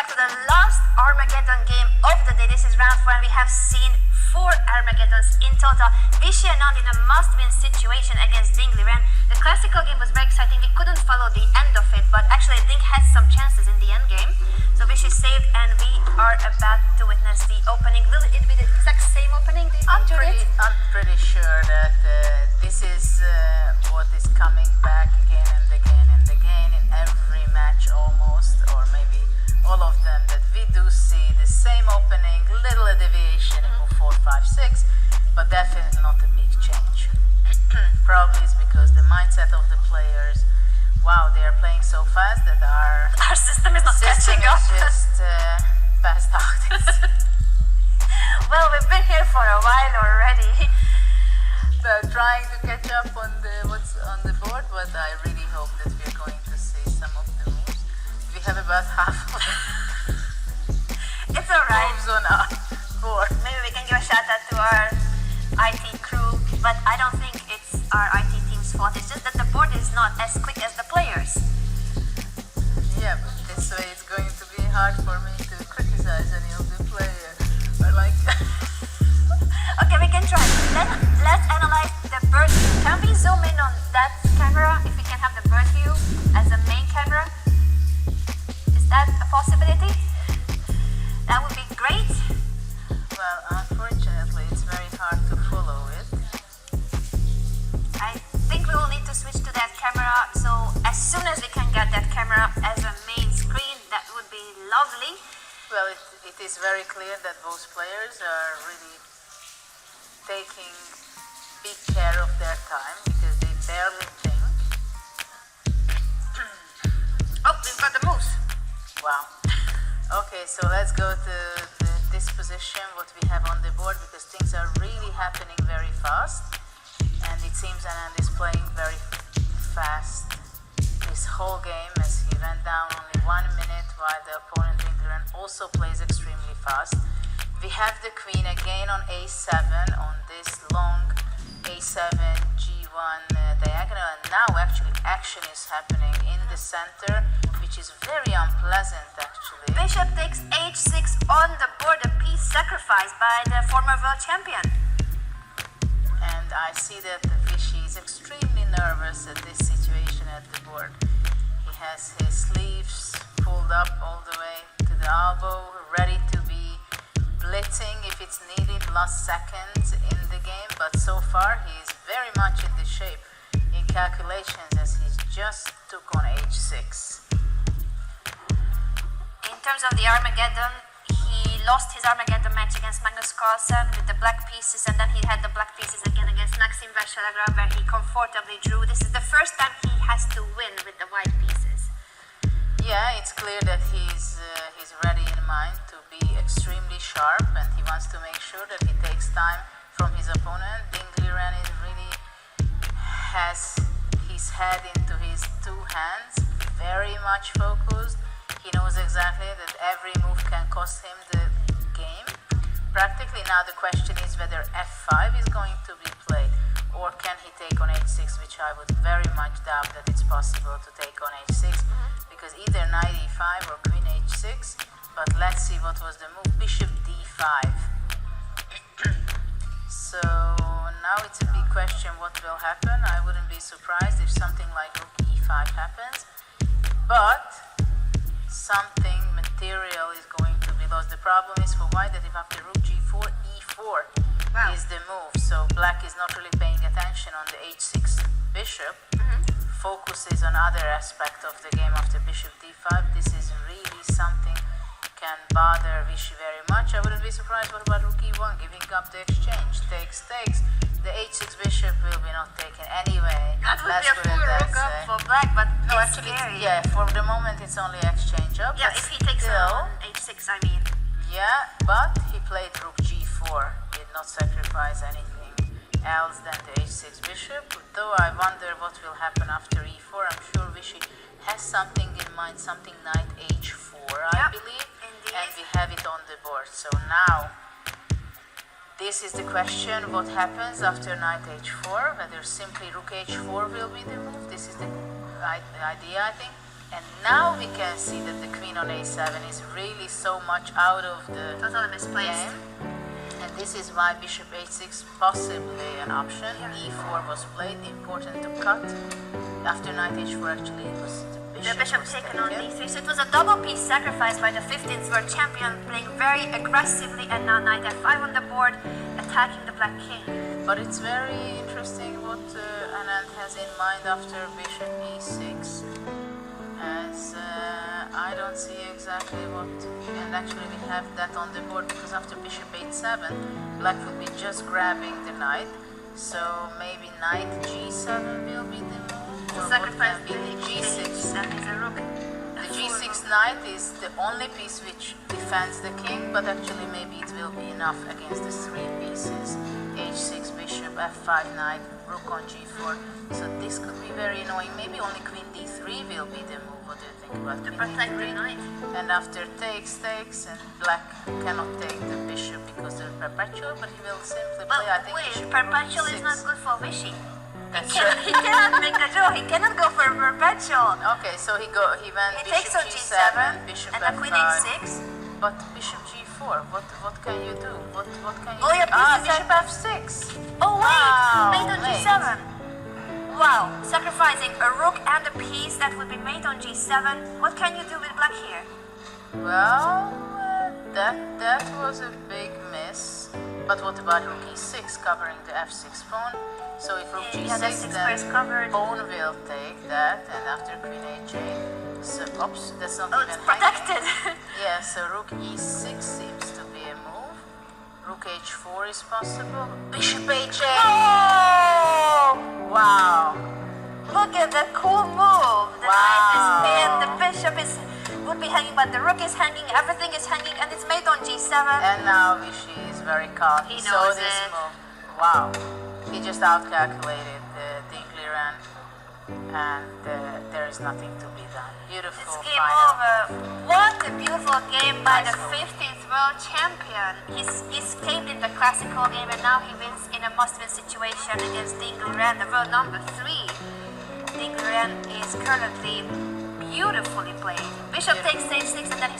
to the last Armageddon game of the day. This is round 4 and we have seen 4 Armageddons in total. Vishy Anand in a must-win situation against Liren. The classical game was very exciting. We couldn't follow the end of it, but actually Ding had some chances in the end game. So Vishy saved and we are about to witness the opening. Will it be the exact same opening? I'm pretty sure that this is what is coming back again and again and again in every match almost, or maybe all of them, that we do see the same opening, little deviation in move 4, 5, 6, but definitely not a big change. Probably it's because the mindset of the players, wow, they are playing so fast that our system is not catching up. Just passed out. Well, we've been here for a while already. But trying to catch up on what's on the board, but I really hope that we're going to see some of the moves. We have about half of it's alright. moves on our board. Maybe we can give a shout out to our IT crew, but I don't think it's our IT team's fault. It's just that the board is not as quick as the players. Yeah, but this way it's going to be hard for me to criticize any of the players. But like okay, we can try. Let's analyze the bird view. Can we zoom in on that camera if we can have the bird view as a main camera? Is that a possibility? That would be great. Well, unfortunately, it's very hard to follow it. I think we will need to switch to that camera. So as soon as we can get that camera as a main screen, that would be lovely. Well, it is very clear that both players are really taking big care of their time because they barely think. Oh, we've got the moves. Wow. Okay, so let's go to this position, what we have on the board, because things are really happening very fast. And it seems Anand is playing very fast this whole game as he ran down only 1 minute while the opponent Liren also plays extremely fast. We have the queen again on a7 on this long a7 g1 diagonal, and now actually action is happening in the center, which is very unpleasant actually. Bishop takes h6 on the board, a piece sacrificed by the former world champion. And I see that Vishy is extremely nervous at this situation at the board. He has his sleeves pulled up all the way to the elbow, ready to be blitzing if it's needed last seconds in the game, but so far he is very much in the shape in calculations as he just took on h6. In terms of the Armageddon, he lost his Armageddon match against Magnus Carlsen with the black pieces, and then he had the black pieces again against Maxim Vachier-Lagrave, where he comfortably drew. This is the first time he has to win with the white pieces. Yeah, it's clear that he's ready in mind to be extremely sharp, and he wants to make sure that he takes time from his opponent. Liren is really has his head into his 2 hands, very much focused. He knows exactly that every move can cost him the game. Practically now the question is whether f5 is going to be played, or can he take on h6, which I would very much doubt that it's possible to take on h6, because either knight e5 or queen h6. But let's see what was the move. Bishop d5. So now it's a big question what will happen. I wouldn't be surprised if something like rook e5 happens, but something material is going to be lost. The problem is for white that if after rook g4, e4 is the move, so black is not really paying attention on the h6 bishop, focuses on other aspect of the game after bishop d5. This is really something can bother Vishy very much. I wouldn't be surprised. What about rook e1, giving up the exchange? Takes. The h6 bishop will be not taken anyway. That would be a full rook up for black, but no, it's actually, scary. yeah, for the moment it's only exchange up. Yeah, if he takes on h6, I mean. Yeah, but he played rook g4, did not sacrifice anything else than the h6 bishop. Though I wonder what will happen after e4. I'm sure Vishy has something in mind, something knight h4, I believe. Indeed. And we have it on the board. So now, this is the question, what happens after knight h4, whether simply rook h4 will be the move. This is the idea, I think. And now we can see that the queen on a7 is really so much out of the Totally misplaced. game. And this is why bishop h6 possibly an option. E4 was played, important to cut. After knight h4 actually it was The bishop was taken on taken. d3, so it was a double piece sacrifice by the 15th world champion, playing very aggressively, and now knight f5 on the board, attacking the black king. But it's very interesting what Anand has in mind after bishop e6, as I don't see exactly what, and actually we have that on the board because after bishop h7, black would be just grabbing the knight, so maybe knight g7 will be the move, or what Sacrifice can be the g6. That is a rook. The g6 knight is the only piece which defends the king, but actually maybe it will be enough against the three pieces. h6, bishop, f5 knight, rook on g4. So this could be very annoying. Maybe only queen d3 will be the move. What do you think about To queen protect the d3? knight. And after takes, and black cannot take the bishop because they're perpetual, but he will simply Well, play, I think, wait, bishop perpetual rook is e6. not good for Vichy. That's He right. cannot make a draw. He cannot go for perpetual. Okay, so he went He bishop takes on g7, bishop and a queen f5. h6. But bishop g4, what can you do? What can you Oh, do? yeah, Bishop f6. Oh wait, Wow, mate on mate. g7. Wow, sacrificing a rook and a piece that would be mate on g7. What can you do with black here? Well, that was a big miss. But what about rook e6 covering the f6 pawn? So if rook Yeah, the g6, 6 then is covered. pawn will take that, and after queen h8, so oops, that's not Oh, even it's protected. hanging. Yeah, so rook e6 seems to be a move. Rook h4 is possible. Bishop h8. Oh! Wow. Look at that cool move. The knight is Wow. pinned, the bishop would be hanging, but the rook is hanging, everything is hanging, and it's mate on g7. And now Vichy is very calm. He saw knows this it. move. Wow. He just outcalculated Liren, and there is nothing to be done. Beautiful It's game final. over. What a beautiful game by the Nice move. 15th world champion. He's escaped in the classical game, and now he wins in a must-win situation against Liren, the world number 3. Liren is currently beautifully played. Bishop takes h6, and then he